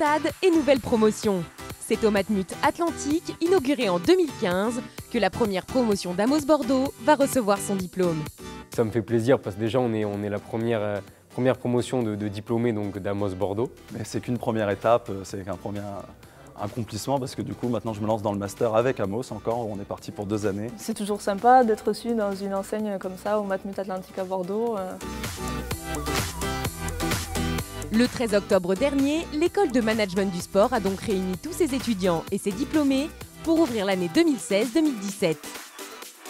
stade et nouvelle promotion. C'est au Matmut Atlantique, inauguré en 2015, que la première promotion d'Amos Bordeaux va recevoir son diplôme. Ça me fait plaisir parce que déjà on est la première promotion de diplômés d'Amos Bordeaux. Mais c'est qu'une première étape, c'est qu'un premier accomplissement parce que du coup maintenant je me lance dans le master avec Amos encore, on est parti pour 2 années. C'est toujours sympa d'être reçu dans une enseigne comme ça au Matmut Atlantique à Bordeaux. Le 13 octobre dernier, l'école de management du sport a donc réuni tous ses étudiants et ses diplômés pour ouvrir l'année 2016-2017.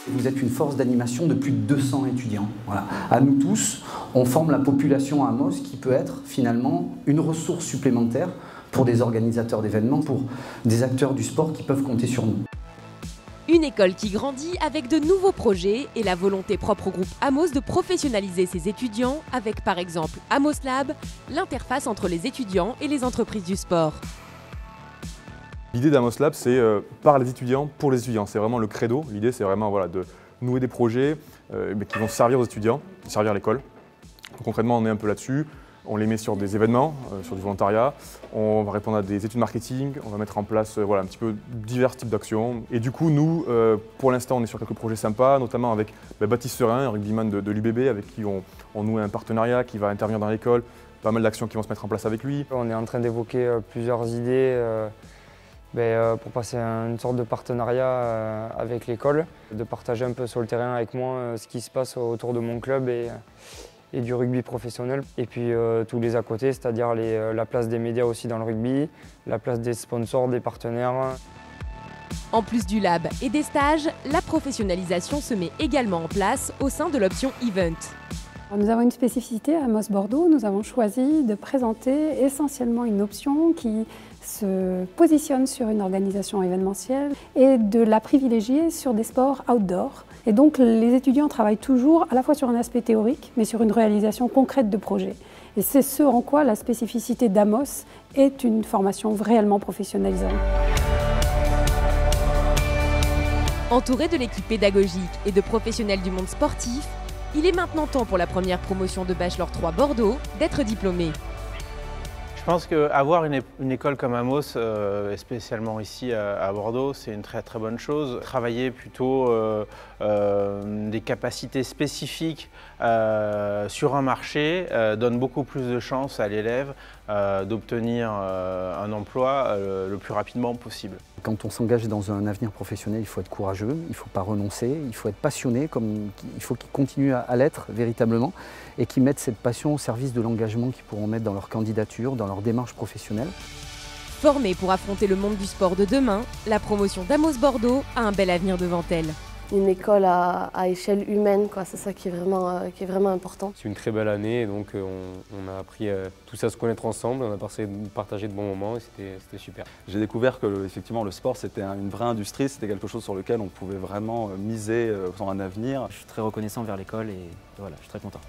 Vous êtes une force d'animation de plus de 200 étudiants. Voilà. À nous tous, on forme la population à Amos qui peut être finalement une ressource supplémentaire pour des organisateurs d'événements, pour des acteurs du sport qui peuvent compter sur nous. Une école qui grandit avec de nouveaux projets et la volonté propre au groupe Amos de professionnaliser ses étudiants avec par exemple Amos Lab, l'interface entre les étudiants et les entreprises du sport. L'idée d'Amos Lab, c'est par les étudiants, pour les étudiants. C'est vraiment le credo. L'idée, c'est vraiment de nouer des projets qui vont servir aux étudiants, servir l'école. Concrètement, on est un peu là-dessus. On les met sur des événements, sur du volontariat. On va répondre à des études marketing. On va mettre en place un petit peu divers types d'actions. Et du coup, nous, pour l'instant, on est sur quelques projets sympas, notamment avec Baptiste Serin, un rugbyman de l'UBB, avec qui on noue un partenariat qui va intervenir dans l'école. Pas mal d'actions qui vont se mettre en place avec lui. On est en train d'évoquer plusieurs idées pour passer à une sorte de partenariat avec l'école, de partager un peu sur le terrain avec moi ce qui se passe autour de mon club et du rugby professionnel. Et puis tous les à côté, c'est-à-dire la place des médias aussi dans le rugby, la place des sponsors, des partenaires. En plus du lab et des stages, la professionnalisation se met également en place au sein de l'option Event. Nous avons une spécificité à Amos Bordeaux. Nous avons choisi de présenter essentiellement une option qui se positionne sur une organisation événementielle et de la privilégier sur des sports outdoor. Et donc les étudiants travaillent toujours à la fois sur un aspect théorique, mais sur une réalisation concrète de projet. Et c'est ce en quoi la spécificité d'Amos est une formation réellement professionnalisante. Entouré de l'équipe pédagogique et de professionnels du monde sportif, il est maintenant temps pour la première promotion de Bachelor 3 Bordeaux d'être diplômé. Je pense qu'avoir une école comme Amos, et spécialement ici à Bordeaux, c'est une très très bonne chose. Travailler plutôt des capacités spécifiques sur un marché donne beaucoup plus de chances à l'élève d'obtenir un emploi le plus rapidement possible. Quand on s'engage dans un avenir professionnel, il faut être courageux, il ne faut pas renoncer, il faut être passionné, il faut qu'ils continuent à l'être véritablement et qu'ils mettent cette passion au service de l'engagement qu'ils pourront mettre dans leur candidature, dans leur démarche professionnelle. Formée pour affronter le monde du sport de demain, la promotion d'Amos Bordeaux a un bel avenir devant elle. Une école à échelle humaine, c'est ça qui est vraiment important. C'est une très belle année, donc on a appris tous à se connaître ensemble, on a partagé de bons moments et c'était super. J'ai découvert que effectivement le sport c'était une vraie industrie, c'était quelque chose sur lequel on pouvait vraiment miser sur un avenir. Je suis très reconnaissant envers l'école et voilà, je suis très content.